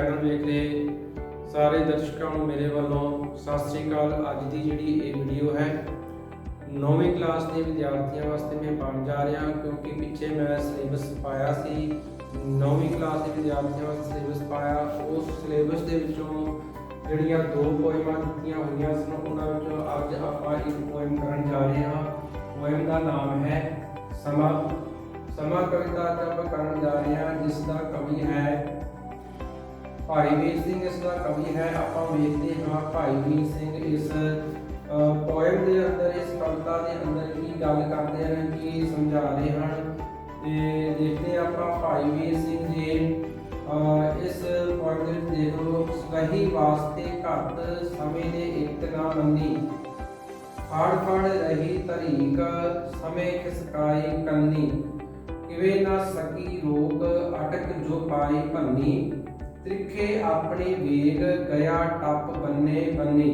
Channel देख रहे सारे दर्शकों को मेरे वालों सत श्री अकाल। अज की जी वीडियो है 9वीं क्लास के विद्यार्थियों वास्ते मैं पाने जा रहा, क्योंकि पिछे मैं सिलेबस पाया सी 9वीं क्लास के विद्यार्थियों वास्ते सिलेबस पाया। उस सिलेबस के जड़ियाँ दो पोएमां दित्तियां हुई सन, उन्होंने अज आप एक पोएम करन जा रहे हैं। पोएम का नाम है समा। समा कविता जब करन जा रहे हैं, जिसका कवि है भाई वीर सिंह। इसका कवि है आप देखते हाँ भाई वीर सिंह इस पोएम के अंदर, इस कविता के अंदर की गल करते हैं, कि समझा रहे हैं। देखते हैं आप भाई वीर सिंह जी इस पोएम में देख लो। सही वास्ते घट समय ने एक ना मनी, फड़ फड़ रही तरीक समय खिसकाई कन्नी, किवे ना सकी रोक अटक जो पाई भन्नी, त्रिखे अपने वेग गया टप बन्ने बन्नी।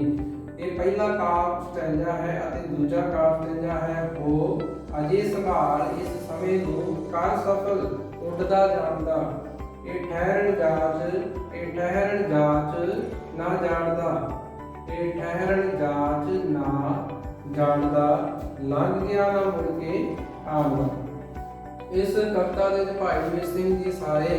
ये पहला काव्य स्टैंजा है और दूजा काव्य स्टैंजा है वो अजे संभाल इस समय नूं कर सफल उड़दा जांदा, ये ठहरन जाच ना जानदा, ये ठहरन जाच ना जानदा, लंघ गया ना मुड़ के आंदा। इस कविता के भाई वीर सिंह जी सारे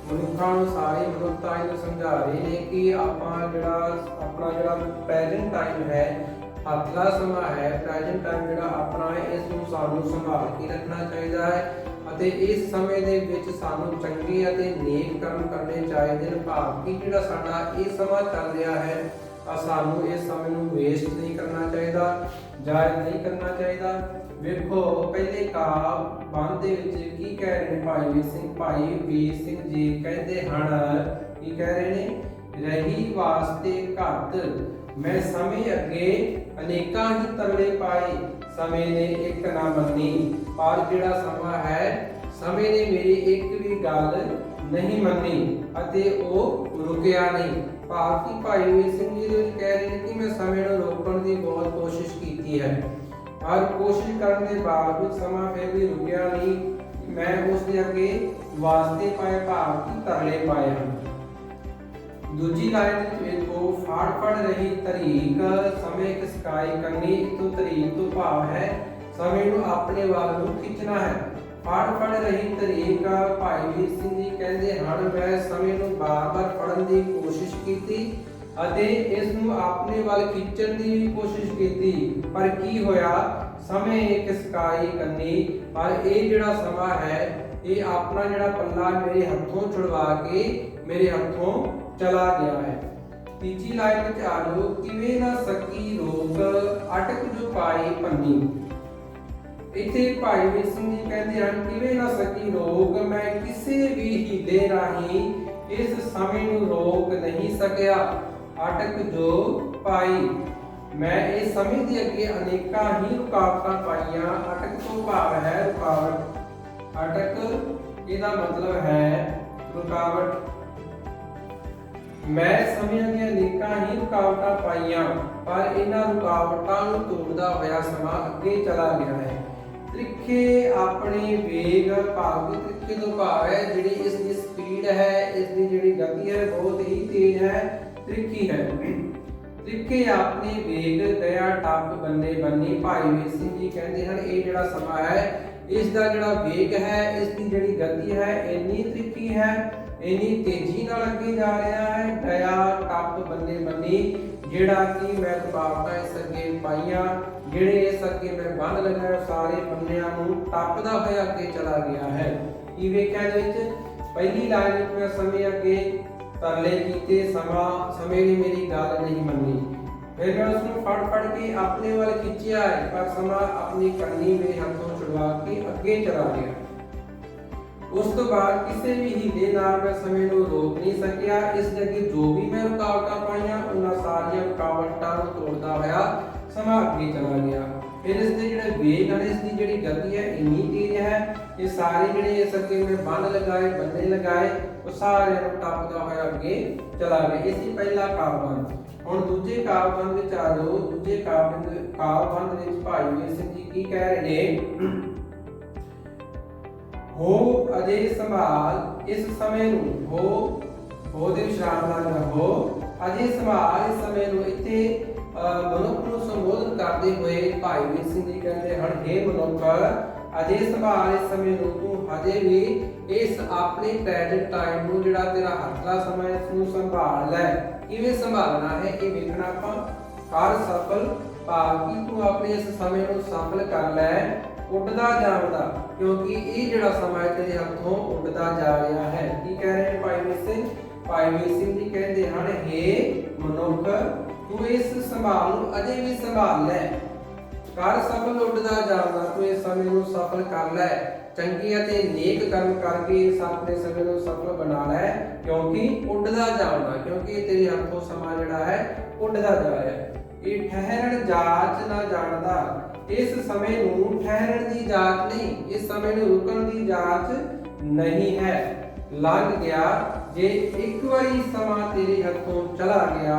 मनुखों सारी मनुखता इन्हें समझा रहे हैं कि अपना जड़ा प्रेजेंट टाइम है, हथला समा है, प्रेजेंट टाइम जड़ा अपना है, इसनूं सानूं संभाल के रखना चाहिए है। ਅਤੇ इस समय ਦੇ ਵਿੱਚ ਸਾਨੂੰ ਚੰਗੇ ਅਤੇ ਨੇਕ ਕਰਮ ਕਰਨੇ ਚਾਹੀਦੇ ਨੇ। ਭਾਵ ਕਿ ਜਿਹੜਾ ਸਾਡਾ ਇਹ ਸਮਾਂ ਚੱਲ ਰਿਹਾ ਹੈ, ਸਾਨੂੰ ਇਸ ਸਮੇਂ ਨੂੰ ਵੇਸਟ ਨਹੀਂ ਕਰਨਾ ਚਾਹੀਦਾ, ਜ਼ਾਇਆ ਨਹੀਂ ਕਰਨਾ ਚਾਹੀਦਾ। ਵੇਖੋ ਪਹਿਲੇ ਕਾਵਿ ਬੰਦ ਦੇ ਵਿੱਚ ਕੀ ਕਹਿ ਰਹੇ ਨੇ ਭਾਈ ਵੀਰ ਸਿੰਘ। ਭਾਈ ਵੀਰ ਸਿੰਘ ਜੀ ਕਹਿੰਦੇ ਹਨ, ਕੀ ਕਹਿ ਰਹੇ ਨੇ, ਰਹੀ ਵਾਸਤੇ ਘੱਟ ਮੈਂ ਸਮੇਂ ਅੱਗੇ ਅਨੇਕਾਂ ਹੀ ਤਰਲੇ ਪਾਏ, समय ने एक ना मन्नी। पर जिहड़ा समा है, समय ने मेरी एक भी गल नहीं मन्नी अते ओ रुकिया नहीं। भाव कि भाई वीर सिंह जी कह रहे हैं कि मैं समय को रोकने की बहुत कोशिश की है, और कोशिश करने के बावजूद समा फिर भी रुकिया नहीं। मैं उसके अगे वास्ते पाए, भाव कि तरले पाए हैं। दूजी लाइन देखो, फाड़ फड़ रही तरीक समय खिसकाई कन्नी। तो तरीक तो भाव है समय को अपने वाल में खिंचना है। फाड़ फड़ रही तरीक भाई वीर सिंह जी कहते हैं, मैं समय को बार बार फड़न की कोशिश की अते इसनूं अपने वाल खिंचण की भी कोशिश की, पर की होया समय खिसकाई कन्नी। पर ये जिहड़ा समा है, ये अपना जिहड़ा पल्ला मेरे हथों छुड़वा के मेरे हथों चला गया है। तीजी लाइन में आ लो, किवे ना सकी रोक अटक जो पाई भन्नी। इथे भाई वीर सिंह जी कहते हैं, किवे ना सकी रोक मैं किसी भी हीले राही इस समय नूं रोक नहीं सकिया, अटक जो पाई मैं इस समय के अगे अनेकां ही रुकावटां पाईयां। अटक तो भाव है रुकावट, अटक इसदा मतलब है रुकावट। मैं समय अगे अनेकां ही रुकावटां पाईयां, पर इन्हां रुकावटां नूं तोड़दा होया समा अगे चला गया है। त्रिखे अपने वेग, भाव त्रिखे तो भाव है जिहड़ी इसकी स्पीड है, इसकी जिहड़ी गति है बहुत ही तेज है, त्रिखी है। त्रिखे अपने वेग गया टप बन्ने बन्नी। भाई वीर सिंह जी कहते हैं, ये जिहड़ा समा है, इसका जिहड़ा वेग है, इसकी जिहड़ी गति है इन्नी त्रिखी है, इन्नी तेजी नाल अगे जा रहा है। गया टप बन्ने बन्नी, जिहड़ा कि मैं रुकावटां इस अगे पाईयां, जिहड़े इस अगे मैं बंन लगाए सारे बन्नियां नूं टपदा होया अगे चला गया है। की वेख्या इहदे विच पहली लाइन विच मैं समय अगे तरले कीते, समय ने मेरी गल नहीं मन्नी। फिर मैं उसनूं फड़ फड़ के अपने वाल खिंचिया है, पर समा अपनी कन्नी मेरे हाथों छुड़वा के अगे चला गया। उस तो बाद किसी भी हीले नाल मैं समय को रोक नहीं सकिया। इस अगे जो भी मैं रुकावटां पाईयां, उन्हां सारियां रुकावटां नूं तोड़दा होया समा अगे चला गया। फिर इसके जिहड़े वेग है, इसकी जिहड़ी गति है इन्नी तेज है, ये सारे जिहड़े इस अगे मैं बंन लगाए बन्ने लगाए वो सारे टपदा होया अगे चला गया। इसी पहला काव्यबंध। हुण दूजे काव्यबंध विच आ जाओ। दूजे काव्यबंध विच भाई वीर सिंह जी की कह रहे ने, हो अजे संभाल इस समय नूं हो दे ਜਾਣਦਾ ਰਹੋ। ਅਜੇ ਸੰਭਾਲ ਇਸ ਸਮੇਂ ਨੂੰ ਇੱਥੇ ਮਨੁੱਖ ਨੂੰ ਸੰਬੋਧਨ ਕਰਦੇ ਹੋਏ ਭਾਈ ਵੀਰ ਸਿੰਘ ਜੀ ਕਹਿੰਦੇ ਹਨ, ਹੇ ਮਨੁੱਖ ਅਜੇ ਸੰਭਾਲ ਇਸ ਸਮੇਂ ਨੂੰ, ਤੂੰ ਹਜੇ ਵੀ ਇਸ ਆਪਣੇ ਪ੍ਰੈਜ਼ੈਂਟ ਟਾਈਮ ਨੂੰ ਜਿਹੜਾ ਤੇਰਾ ਹੱਥਲਾ ਸਮਾਂ ਇਸ ਨੂੰ ਸੰਭਾਲ ਲੈ। ਕਿਵੇਂ ਸੰਭਾਲਣਾ ਹੈ ਇਹ ਵੇਖਣਾ ਆਪਾਂ। ਕਰ ਸਫਲ ਭਾਵ ਕਿ ਤੂੰ ਆਪਣੇ ਇਸ ਸਮੇਂ ਨੂੰ ਸਫਲ ਕਰ ਲੈ, ਉੱਡਦਾ ਜਾਪਦਾ, ਕਿਉਂਕਿ ਇਹ ਜਿਹੜਾ ਸਮਾਂ ਤੇਰੇ ਹੱਥੋਂ ਉੱਡਦਾ ਜਾ ਰਿਹਾ ਹੈ। ਕੀ ਕਹਿ ਰਹੇ ਨੇ ਭਾਈ ਵੀਰ ਸਿੰਘ? ਭਾਈ ਵੀਰ ਸਿੰਘ ਜੀ ਕਹਿੰਦੇ ਹਨ, ਹੇ ਮਨੁੱਖ ਤੂੰ ਇਸ ਸੰਭਾਲ ਨੂੰ ਅਜੇ ਵੀ ਸੰਭਾਲ ਲੈ। ਕਰ ਸਫਲ ਉੱਡਦਾ ਜਾਪਦਾ, ਤੂੰ ਇਸ ਸਮੇਂ ਨੂੰ ਸਫਲ ਕਰ ਲੈ, ਚੰਗੇ ਅਤੇ ਨੇਕ ਕਰਮ ਕਰਕੇ ਇਸ ਆਪਣੇ ਸਮੇਂ ਨੂੰ ਸਫਲ ਬਣਾ ਲੈ, ਕਿਉਂਕਿ ਉੱਡਦਾ ਜਾਪਦਾ, ਕਿਉਂਕਿ ਤੇਰੇ ਹੱਥੋਂ ਸਮਾਂ ਜਿਹੜਾ ਹੈ ਉੱਡਦਾ ਜਾ ਰਿਹਾ ਹੈ। ਇਹ ਠਹਿਰਨ ਜਾਚ ਨਾ ਜਾਣਦਾ, ਇਸ ਸਮੇਂ ਨੂੰ ਠਹਿਰਨ ਦੀ ਜਾਚ ਨਹੀਂ, ਇਸ ਸਮੇਂ ਨੂੰ ਰੁਕਣ ਦੀ ਜਾਚ ਨਹੀਂ ਹੈ। ਲੰਘ ਗਿਆ, ਜੇ ਇੱਕ ਵਾਰੀ ਸਮਾਂ ਤੇਰੇ ਹੱਥੋਂ ਚਲਾ ਗਿਆ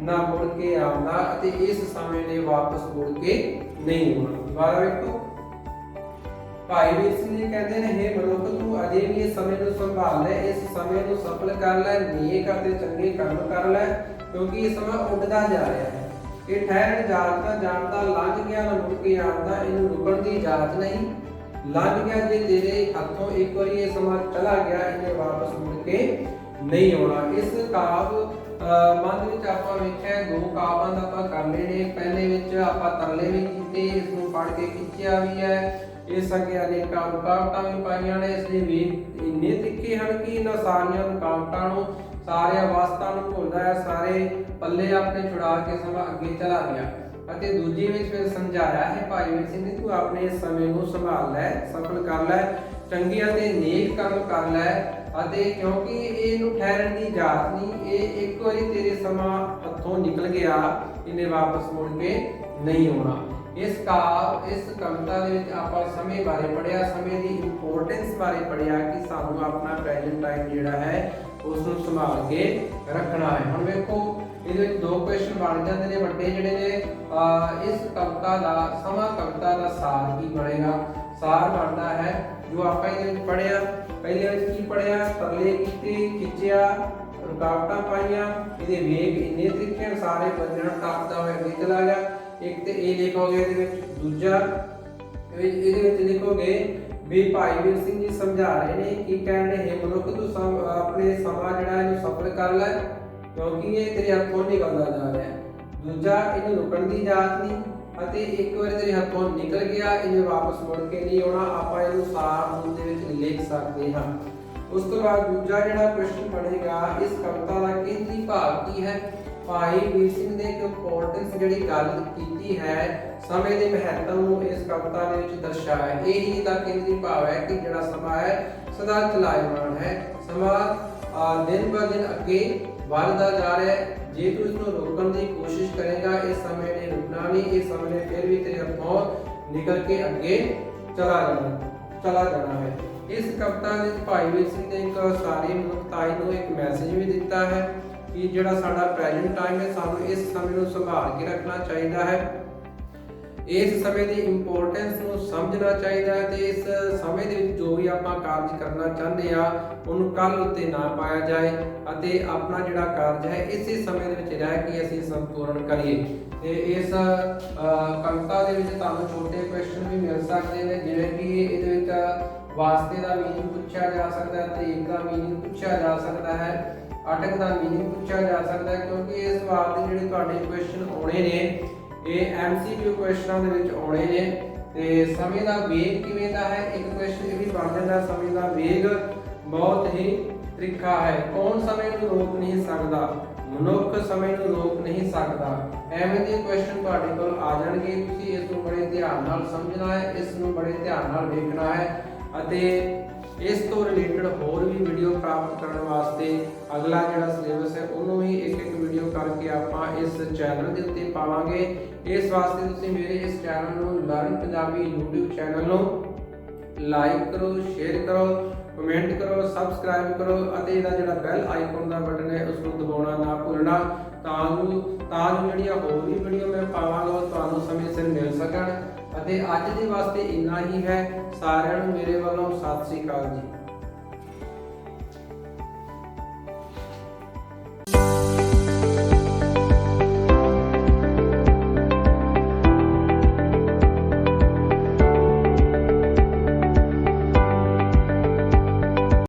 ਨਾ ਮੁੜ ਕੇ ਆਉਂਦਾ ਅਤੇ ਇਸ ਸਮੇਂ ਨੇ ਵਾਪਸ ਮੁੜ ਕੇ ਨਹੀਂ ਆਉਣਾ। ਦੁਬਾਰਾ ਵੇਖੋ, ਭਾਈ ਵੀਰ ਸਿੰਘ ਜੀ ਕਹਿੰਦੇ ਨੇ, ਹੇ ਮਨੁੱਖ ਤੂੰ ਅਜੇ ਵੀ ਇਸ ਸਮੇਂ ਨੂੰ ਸੰਭਾਲ ਲੈ, ਇਸ ਸਮੇਂ ਨੂੰ ਸਫਲ ਕਰ ਲੈ, ਨੇਕ ਅਤੇ ਚੰਗੇ ਕਰਮ ਕਰ ਲੈ, ਕਿਉਂਕਿ ਇਹ ਸਮਾਂ ਉੱਡਦਾ ਜਾ ਰਿਹਾ ਹੈ। ਇਹ ਠਹਿਰਨ ਜਾਚ ਨਾ ਜਾਣਦਾ, ਲੰਘ ਗਿਆ ਨਾ ਮੁੜ ਕੇ ਆਉਂਦਾ, ਇਹਨੂੰ ਰੁਕਣ ਦੀ ਜਾਚ ਨਹੀਂ। ਲੰਘ ਗਿਆ, ਜੇ ਤੇਰੇ ਹੱਥੋਂ ਇੱਕ ਵਾਰੀ ਇਹ ਸਮਾਂ ਚਲਾ ਗਿਆ, ਇਹਨੇ ਵਾਪਸ ਮੁੜ ਕੇ ਨਹੀਂ ਆਉਣਾ। ਇਸ ਕਾਵ ਮਨ ਵਿੱਚ ਆਪਾਂ ਵੇਖਿਆ ਦੋ ਕਾਵਾਂ ਦਾ ਆਪਾਂ ਕਰ ਲਏ ਨੇ। ਪਹਿਲੇ ਵਿੱਚ ਆਪਾਂ ਤਰਲੇ ਵੀ ਕੀਤੇ, ਇਸ ਨੂੰ ਪੜ੍ਹ ਕੇ ਖਿੱਚਿਆ ਵੀ ਹੈ, ਇਸ ਅੱਗੇ ਅਨੇਕਾਂ ਰੁਕਾਵਟਾਂ ਵੀ ਪਾਈਆਂ ਨੇ। ਇਸ ਦੇ ਵੇਖ ਇੰਨੇ ਤਿੱਖੇ ਹਨ ਕਿ ਇਹਨਾਂ ਸਾਰੀਆਂ ਰੁਕਾਵਟਾਂ ਨੂੰ, ਸਾਰੀਆਂ ਅਵਸਥਾ ਨੂੰ ਭੁੱਲਦਾ ਹੈ, ਸਾਰੇ ਪੱਲੇ ਆਪਣੇ ਛੁਡਾ ਕੇ ਸਮਾਂ ਅੱਗੇ ਚਲਾ ਗਿਆ। ਅਤੇ ਦੂਜੀ ਵਿੱਚ ਫਿਰ ਸਮਝਾਇਆ ਹੈ ਭਾਈ ਵੀਰ ਸਿੰਘ ਨੇ, ਤੂੰ ਆਪਣੇ ਸਮੇਂ ਨੂੰ ਸੰਭਾਲ ਲੈ, ਸਫਲ ਕਰ ਲੈ, ਚੰਗੇ ਅਤੇ ਨੇਕ ਕੰਮ ਕਰ ਲੈ, ਅਤੇ ਕਿਉਂਕਿ ਇਹਨੂੰ ਠਹਿਰਨ ਦੀ ਜਾਚ ਨਹੀਂ, ਇਹ ਇੱਕ ਵਾਰੀ ਤੇਰੇ ਸਮਾਂ ਹੱਥੋਂ ਨਿਕਲ ਗਿਆ, ਇਹਨੇ ਵਾਪਸ ਮੁੜ ਕੇ ਨਹੀਂ ਆਉਣਾ। ਇਸ ਕਵਿਤਾ ਦੇ ਵਿੱਚ ਆਪਾਂ ਸਮੇਂ ਬਾਰੇ ਪੜ੍ਹਿਆ, ਸਮੇਂ ਦੀ ਇੰਪੋਰਟੈਂਸ ਬਾਰੇ ਪੜ੍ਹਿਆ ਕਿ ਸਾਨੂੰ ਆਪਣਾ ਪ੍ਰੈਜ਼ੈਂਟ ਟਾਈਮ ਜਿਹੜਾ ਹੈ ਉਸ ਨੂੰ ਸੰਭਾਲ ਕੇ ਰੱਖਣਾ ਹੈ। ਹੁਣ ਵੇਖੋ, ਇਹਦੇ ਵਿੱਚ ਦੋ ਕੁਐਸਚਨ ਬਣ ਜਾਂਦੇ ਨੇ ਵੱਡੇ ਜਿਹੜੇ ਨੇ। ਇਸ ਕਵਿਤਾ ਦਾ ਕਵਿਤਾ ਦਾ ਸਾਰ ਕੀ ਬਣੇਗਾ? ਸਾਰ ਬਣਦਾ ਹੈ ਜੋ ਆਪਾਂ ਇਹਦੇ ਵਿੱਚ ਪੜ੍ਹਿਆ। ਪਹਿਲੇ ਵਿੱਚ ਕੀ ਪੜ੍ਹਿਆ? ਤਰਲੇ ਕੀਤੇ, ਖਿੱਚਿਆ, ਰੁਕਾਵਟਾਂ ਪਾਈਆਂ, ਇਹਦੇ ਵੇਗ ਇੰਨੇ ਤਰੀਕੇ ਸਾਰੇ ਵੱਜਣ ਟੱਪਦਾ ਹੋਇਆ ਅੱਗੇ ਚਲਾ ਗਿਆ। ਇੱਕ ਤੇ ਇਹ ਲਿਖੋਗੇ ਇਹਦੇ ਵਿੱਚ। ਦੂਜਾ ਇਹਦੇ ਵਿੱਚ ਲਿਖੋਗੇ ਵੀ ਭਾਈ ਵੀਰ ਸਿੰਘ ਜੀ ਸਮਝਾ ਰਹੇ ਨੇ ਕੀ ਕਹਿ ਰਹੇ, ਹੇ ਮਨੁੱਖ ਤੂੰ ਆਪਣੇ ਸਮਾਂ ਜਿਹੜਾ ਇਹਨੂੰ ਸਫਲ ਕਰ ਲੈ, ਕਿਉਂਕਿ ਇਹ ਤੇਰੇ ਹੱਥੋਂ ਨਿਕਲਦਾ ਜਾ ਰਿਹਾ ਹੈ। ਦੂਜਾ, ਇਹਨੂੰ ਰੁਕਣ ਦੀ ਜਾਚ ਨਹੀਂ, ਅਤੇ ਇੱਕ ਵਾਰ ਤੇਰੇ ਹੱਥੋਂ ਨਿਕਲ ਗਿਆ, ਇਹਨੇ ਵਾਪਸ ਮੁੜ ਕੇ ਨਹੀਂ ਆਉਣਾ। ਆਪਾਂ ਇਹਨੂੰ ਸਾਰ ਰੂਪ ਦੇ ਵਿੱਚ ਲਿਖ ਸਕਦੇ ਹਾਂ। ਉਸ ਤੋਂ ਬਾਅਦ ਦੂਜਾ ਜਿਹੜਾ ਕੁਐਸਚਨ ਬਣੇਗਾ, ਇਸ ਕਵਿਤਾ ਦਾ ਕੇਂਦਰੀ ਭਾਵ ਕੀ ਹੈ? ਭਾਈ ਵੀਰ ਸਿੰਘ ਨੇ ਇੱਕ ਇੰਪੋਰਟੈਂਸ ਜਿਹੜੀ ਗੱਲ ਕੀਤੀ ਹੈ, ਸਮੇਂ ਦੇ ਮਹੱਤਵ ਨੂੰ ਇਸ ਕਵਿਤਾ ਦੇ ਵਿੱਚ ਦਰਸਾਇਆ। ਇਹ ਹੀ ਦਾ ਕੇਂਦਰੀ ਭਾਵ ਹੈ ਕਿ ਜਿਹੜਾ ਸਮਾਂ ਹੈ ਸਦਾ ਚਲਾਇਮਾਨ ਹੈ, ਸਮਾਂ ਦਿਨ ਬ ਦਿਨ ਅੱਗੇ ਵੱਧਦਾ ਜਾ ਰਿਹਾ ਹੈ। ਜੇ ਤੂੰ ਇਸ ਨੂੰ ਰੋਕਣ ਦੀ ਕੋਸ਼ਿਸ਼ ਕਰੇਗਾ, ਇਸ ਸਮੇਂ ਨੇ ਰੁਕਣਾ ਨਹੀਂ, ਇਹ ਸਮੇਂ ਨੇ ਫਿਰ ਵੀ ਤੇਰੇ ਹੱਥੋਂ ਨਿਕਲ ਕੇ ਅੱਗੇ ਚਲਾ ਜਾਣਾ ਹੈ। ਇਸ ਕਵਿਤਾ ਵਿੱਚ ਭਾਈ ਵੀਰ ਸਿੰਘ ਨੇ ਇੱਕ ਸਾਰੀ ਮਨੁੱਖਤਾਈ ਨੂੰ ਇੱਕ ਮੈਸੇਜ ਵੀ ਦਿੱਤਾ ਹੈ ਕਿ ਜਿਹੜਾ ਸਾਡਾ ਪ੍ਰੈਜ਼ੈਂਟ ਟਾਈਮ ਹੈ, ਸਾਨੂੰ ਇਸ ਸਮੇਂ ਨੂੰ ਸੰਭਾਲ ਕੇ ਰੱਖਣਾ ਚਾਹੀਦਾ ਹੈ, ਇਸ ਸਮੇਂ ਦੀ ਇੰਪੋਰਟੈਂਸ ਨੂੰ ਸਮਝਣਾ ਚਾਹੀਦਾ ਹੈ, ਤੇ ਇਸ ਸਮੇਂ ਦੇ ਵਿੱਚ ਜੋ ਵੀ ਆਪਾਂ ਕਾਰਜ ਕਰਨਾ ਚਾਹੁੰਦੇ ਆ ਉਹਨੂੰ ਕੱਲ ਉੱਤੇ ਨਾ ਪਾਇਆ ਜਾਏ, ਅਤੇ ਆਪਣਾ ਜਿਹੜਾ ਕਾਰਜ ਹੈ ਇਸੇ ਸਮੇਂ ਦੇ ਵਿੱਚ ਰਹਿ ਕੇ ਅਸੀਂ ਸੰਪੂਰਨ ਕਰੀਏ। ਤੇ ਇਸ ਕਵਿਤਾ ਦੇ ਵਿੱਚ ਤੁਹਾਨੂੰ ਛੋਟੇ ਕੁਐਸਚਨ ਵੀ ਮਿਲ ਸਕਦੇ ਨੇ, ਜਿਵੇਂ ਕਿ ਇਹਦੇ ਵਿੱਚ ਵਾਸਤੇ ਦਾ ਮੀਨਿੰਗ ਪੁੱਛਿਆ ਜਾ ਸਕਦਾ ਹੈ, ਤਰੀਕ ਦਾ ਮੀਨਿੰਗ ਪੁੱਛਿਆ ਜਾ ਸਕਦਾ ਹੈ, ਅਟਕ ਦਾ ਮੀਨਿੰਗ ਪੁੱਛਿਆ ਜਾ ਸਕਦਾ ਹੈ, ਕਿਉਂਕਿ ਇਸ ਸਵਾਲ ਦੇ ਜਿਹੜੇ ਤੁਹਾਡੇ ਕੁਐਸਚਨ ਆਉਣੇ ਨੇ ਇਹ MCQ ਕੁਐਸਚਨਾਂ ਦੇ ਵਿੱਚ ਆਉਣੇ ਨੇ। ਤੇ ਸਮੇਂ ਦਾ ਵੇਗ ਕਿਵੇਂ ਦਾ ਹੈ, ਇੱਕ ਕੁਐਸਚਨ ਇਹ ਵੀ ਬਣ ਜਾਂਦਾ, ਸਮੇਂ ਦਾ ਵੇਗ ਬਹੁਤ ਹੀ ਤਿੱਖਾ ਹੈ। ਕੌਣ ਸਮੇਂ ਨੂੰ ਰੋਕ ਨਹੀਂ ਸਕਦਾ? ਮਨੁੱਖ ਸਮੇਂ ਨੂੰ ਰੋਕ ਨਹੀਂ ਸਕਦਾ। ਐਵੇਂ ਦੇ ਕੁਐਸਚਨ ਤੁਹਾਡੇ ਕੋਲ ਆ ਜਾਣਗੇ, ਤੁਸੀਂ ਇਸ ਨੂੰ ਬੜੇ ਧਿਆਨ ਨਾਲ ਸਮਝਣਾ ਹੈ, ਇਸ ਨੂੰ ਬੜੇ ਧਿਆਨ ਨਾਲ ਵੇਖਣਾ ਹੈ, ਅਤੇ ਇਸ ਤੋਂ ਰਿਲੇਟਡ ਹੋਰ ਵੀ ਵੀਡੀਓ ਪ੍ਰਾਪਤ ਕਰਨ ਵਾਸਤੇ ਅਗਲਾ ਜਿਹੜਾ ਸਿਲੇਬਸ ਹੈ ਉਹਨੂੰ ਵੀ ਇੱਕ ਵੀਡੀਓ ਕਰਕੇ ਆਪਾਂ ਇਸ ਚੈਨਲ ਦੇ ਉੱਤੇ ਪਾਵਾਂਗੇ। ਇਸ ਵਾਸਤੇ ਤੁਸੀਂ ਮੇਰੇ ਇਸ ਚੈਨਲ ਨੂੰ ਲਰਨ ਪੰਜਾਬੀ YouTube ਚੈਨਲ ਨੂੰ ਲਾਈਕ ਕਰੋ, ਸ਼ੇਅਰ ਕਰੋ, ਕਮੈਂਟ ਕਰੋ, ਸਬਸਕ੍ਰਾਈਬ ਕਰੋ, ਅਤੇ ਇਹਦਾ ਜਿਹੜਾ ਬੈਲ ਆਈਕਨ ਦਾ ਬਟਨ ਹੈ ਉਸ ਨੂੰ ਦਬਾਉਣਾ ਨਾ ਭੁੱਲਣਾ, ਤਾਂ ਜੋ ਜਿਹੜੀਆਂ ਹੋਰ ਵੀ ਵੀਡੀਓ ਮੈਂ ਪਾਵਾਂਗਾ ਉਹ ਤੁਹਾਨੂੰ ਸਮੇਂ ਸਿਰ ਮਿਲ ਸਕਣ। ਅਤੇ ਅੱਜ ਦੇ ਵਾਸਤੇ ਇੰਨਾ ਹੀ ਹੈ। ਸਾਰਿਆਂ ਨੂੰ ਮੇਰੇ ਵੱਲੋਂ ਸਤਿ ਸ੍ਰੀ ਅਕਾਲ ਜੀ।